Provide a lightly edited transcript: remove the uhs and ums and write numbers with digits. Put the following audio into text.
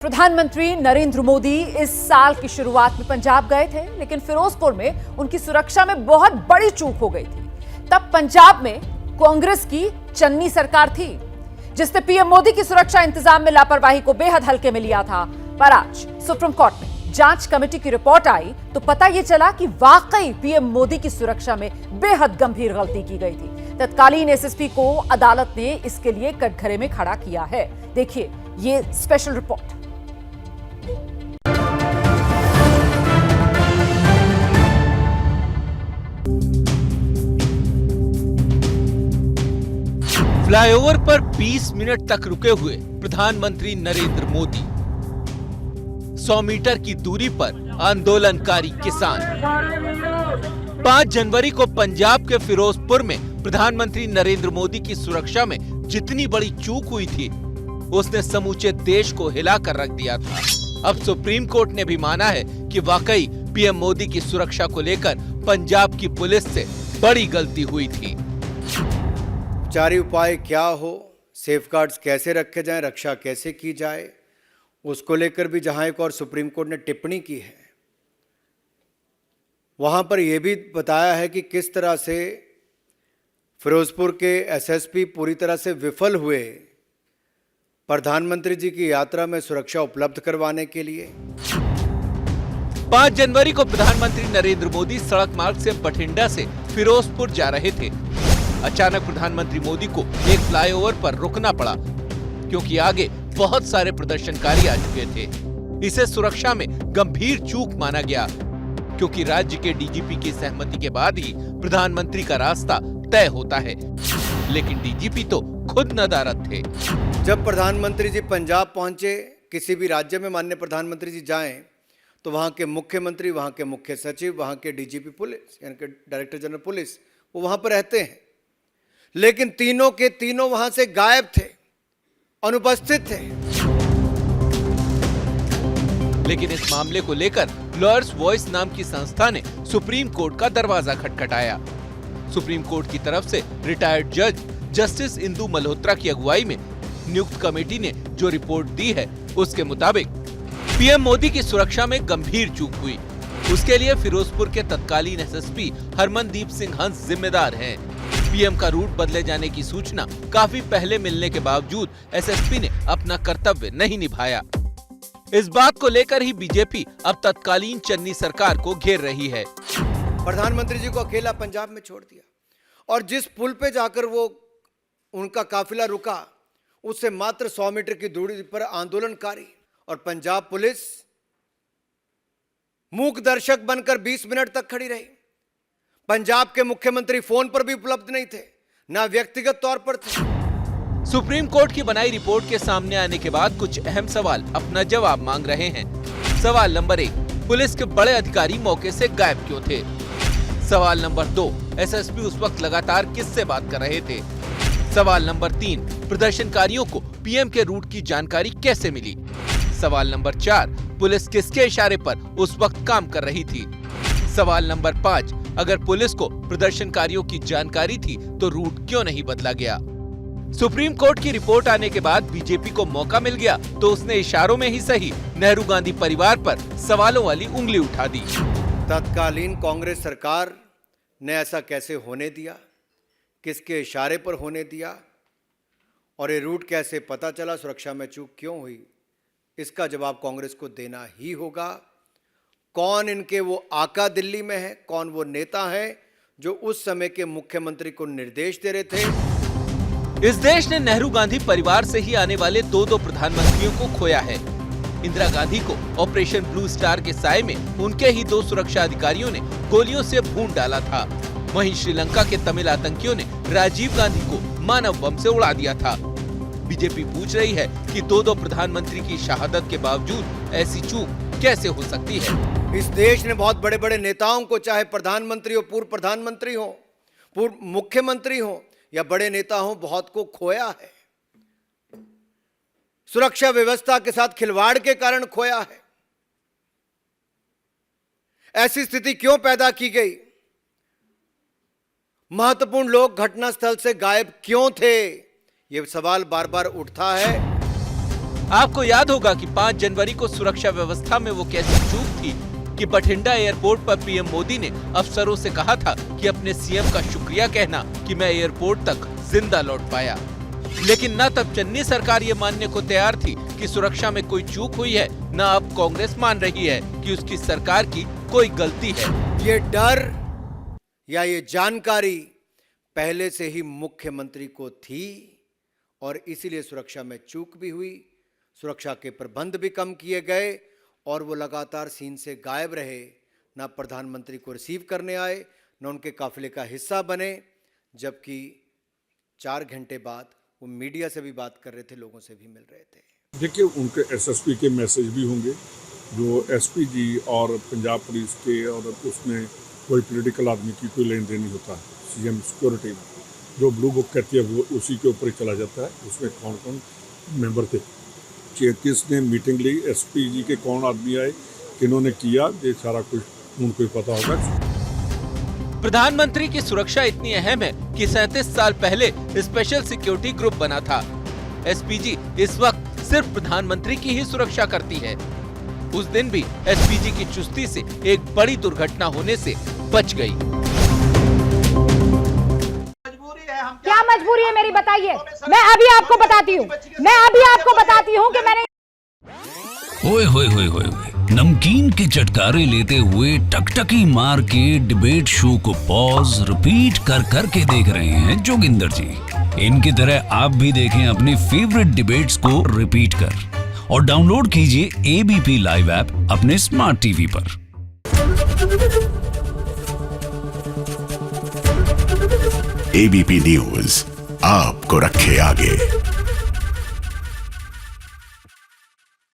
प्रधानमंत्री नरेंद्र मोदी इस साल की शुरुआत में पंजाब गए थे, लेकिन फिरोजपुर में उनकी सुरक्षा में बहुत बड़ी चूक हो गई थी। तब पंजाब में कांग्रेस की चन्नी सरकार थी, जिसने पीएम मोदी की सुरक्षा इंतजाम में लापरवाही को बेहद हल्के में लिया था। पर आज सुप्रीम कोर्ट में जांच कमेटी की रिपोर्ट आई तो पता यह चला कि वाकई पीएम मोदी की सुरक्षा में बेहद गंभीर गलती की गई थी। तत्कालीन एसएसपी को अदालत ने इसके लिए कटघरे में खड़ा किया है। देखिए ये स्पेशल रिपोर्ट। फ्लाईओवर पर 20 मिनट तक रुके हुए प्रधानमंत्री नरेंद्र मोदी। 100 मीटर की दूरी पर आंदोलनकारी किसान। 5 जनवरी को पंजाब के फिरोजपुर में प्रधानमंत्री नरेंद्र मोदी की सुरक्षा में जितनी बड़ी चूक हुई थी, उसने समूचे देश को हिलाकर रख दिया था। अब सुप्रीम कोर्ट ने भी माना है कि वाकई पीएम मोदी की सुरक्षा को लेकर पंजाब की पुलिस से बड़ी गलती हुई थी। उपचारी उपाय क्या हो, सेफगार्ड्स कैसे रखे जाएं, रक्षा कैसे की जाए, उसको लेकर भी जहां एक और सुप्रीम कोर्ट ने टिप्पणी की है, वहां पर यह भी बताया है कि किस तरह से फिरोजपुर के एसएसपी पूरी तरह से विफल हुए प्रधानमंत्री जी की यात्रा में सुरक्षा उपलब्ध करवाने के लिए। 5 जनवरी को प्रधानमंत्री नरेंद्र मोदी सड़क मार्ग से बठिंडा से फिरोजपुर जा रहे थे। अचानक प्रधानमंत्री मोदी को एक फ्लाईओवर पर रुकना पड़ा, क्योंकि आगे बहुत सारे प्रदर्शनकारी आ चुके थे। इसे सुरक्षा में गंभीर चूक माना गया, क्योंकि राज्य के डीजीपी की सहमति के बाद ही प्रधानमंत्री का रास्ता तय होता है। लेकिन डीजीपी तो खुद नदारद थे। जब प्रधानमंत्री जी पंजाब पहुंचे, किसी भी राज्य में माननीय प्रधानमंत्री जी जाएं तो वहां के मुख्यमंत्री, वहां के मुख्य सचिव, वहां के डीजीपी पुलिस यानी कि डायरेक्टर जनरल पुलिस, वो वहां पर रहते हैं। लेकिन तीनों के तीनों वहां से गायब थे, अनुपस्थित थे। लेकिन इस मामले को लेकर लॉयर्स वॉइस नाम की संस्था ने सुप्रीम कोर्ट का दरवाजा खटखटाया। सुप्रीम कोर्ट की तरफ से रिटायर्ड जज जस्टिस इंदु मल्होत्रा की अगुवाई में नियुक्त कमेटी ने जो रिपोर्ट दी है, उसके मुताबिक पीएम मोदी की सुरक्षा में गंभीर चूक हुई। उसके लिए फिरोजपुर के तत्कालीन एसएसपी हरमनदीप सिंह हंस जिम्मेदार हैं। पीएम का रूट बदले जाने की सूचना काफी पहले मिलने के बावजूद एसएसपी ने अपना कर्तव्य नहीं निभाया। इस बात को लेकर ही बीजेपी अब तत्कालीन चन्नी सरकार को घेर रही है। प्रधानमंत्री जी को अकेला पंजाब में छोड़ दिया और जिस पुल पे जाकर वो उनका काफिला रुका, उससे मात्र 100 मीटर की दूरी पर आंदोलनकारी और पंजाब पुलिस मूक दर्शक बनकर 20 मिनट तक खड़ी रही। पंजाब के मुख्यमंत्री फोन पर भी उपलब्ध नहीं थे, ना व्यक्तिगत तौर पर थे। सुप्रीम कोर्ट की बनाई रिपोर्ट के सामने आने के बाद कुछ अहम सवाल अपना जवाब मांग रहे हैं। सवाल नंबर 1, पुलिस के बड़े अधिकारी मौके से गायब क्यों थे? सवाल नंबर 2, एसएसपी उस वक्त लगातार किससे बात कर रहे थे? सवाल नंबर 3, प्रदर्शनकारियों को पीएम के रूट की जानकारी कैसे मिली? सवाल नंबर 4, पुलिस किसके इशारे पर उस वक्त काम कर रही थी? सवाल नंबर 5, अगर पुलिस को प्रदर्शनकारियों की जानकारी थी तो रूट क्यों नहीं बदला गया? सुप्रीम कोर्ट की रिपोर्ट आने के बाद बीजेपी को मौका मिल गया तो उसने इशारों में ही सही नेहरू गांधी परिवार पर सवालों वाली उंगली उठा दी। तत्कालीन कांग्रेस सरकार ने ऐसा कैसे होने दिया, किसके इशारे पर होने दिया, और ये रूट कैसे पता चला, सुरक्षा में चूक क्यों हुई, इसका जवाब कांग्रेस को देना ही होगा। कौन इनके वो आका दिल्ली में है, कौन वो नेता है जो उस समय के मुख्यमंत्री को निर्देश दे रहे थे। इस देश ने नेहरू गांधी परिवार से ही आने वाले दो प्रधानमंत्रियों को खोया है। इंदिरा गांधी को ऑपरेशन ब्लू स्टार के साए में उनके ही 2 सुरक्षा अधिकारियों ने गोलियों से भून डाला था। वहीं श्रीलंका के तमिल आतंकियों ने राजीव गांधी को मानव बम से उड़ा दिया था। बीजेपी पूछ रही है कि 2 प्रधानमंत्री की शहादत के बावजूद ऐसी चूक कैसे हो सकती है। इस देश ने बहुत बड़े बड़े नेताओं को, चाहे प्रधानमंत्री हो, पूर्व प्रधानमंत्री हो, पूर्व मुख्यमंत्री हो या बड़े नेता हो, बहुत को खोया है। सुरक्षा व्यवस्था के साथ खिलवाड़ के कारण खोया है। ऐसी स्थिति क्यों पैदा की गई? महत्वपूर्ण लोग घटनास्थल से गायब क्यों थे? यह सवाल बार बार उठता है। आपको याद होगा कि 5 जनवरी को सुरक्षा व्यवस्था में वो कैसी चूक थी कि बठिंडा एयरपोर्ट पर पीएम मोदी ने अफसरों से कहा था कि अपने सीएम का शुक्रिया कहना कि मैं एयरपोर्ट तक जिंदा लौट पाया। लेकिन न तब चन्नी सरकार ये मानने को तैयार थी कि सुरक्षा में कोई चूक हुई है, न अब कांग्रेस मान रही है कि उसकी सरकार की कोई गलती है। ये डर या ये जानकारी पहले से ही मुख्यमंत्री को थी और इसीलिए सुरक्षा में चूक भी हुई, सुरक्षा के प्रबंध भी कम किए गए और वो लगातार सीन से गायब रहे। ना प्रधानमंत्री को रिसीव करने आए, न उनके काफिले का हिस्सा बने, जबकि 4 घंटे बाद वो मीडिया से भी बात कर रहे थे, लोगों से भी मिल रहे थे। देखिए, उनके एसएसपी के मैसेज भी होंगे जो एसपी जी और पंजाब पुलिस के, और उसमें कोई पॉलिटिकल आदमी की कोई लेन देन नहीं होता है। सीएम सिक्योरिटी जो ब्लू बुक कहती है वो उसी के ऊपर ही चला जाता है। उसमें कौन कौन मेंबर थे, किसने मीटिंग ली, एसपी जी के कौन आदमी आए, किन्होंने किया, ये सारा कुछ उनको ही पता होगा। प्रधानमंत्री की सुरक्षा इतनी अहम है कि 37 साल पहले स्पेशल सिक्योरिटी ग्रुप बना था। एसपीजी इस वक्त सिर्फ प्रधानमंत्री की ही सुरक्षा करती है। उस दिन भी एसपीजी की चुस्ती से एक बड़ी दुर्घटना होने से बच गई। क्या मजबूरी है मेरी, बताइए। मैं अभी आपको बताती हूँ कि मैंने ओए होए होए होए नमकीन के चटकारे लेते हुए टकटकी मार के डिबेट शो को पॉज रिपीट कर करके देख रहे हैं जोगिंदर जी। इनकी तरह आप भी देखें अपनी फेवरेट डिबेट्स को रिपीट कर और डाउनलोड कीजिए एबीपी लाइव ऐप अपने स्मार्ट टीवी पर। एबीपी न्यूज आपको रखे आगे।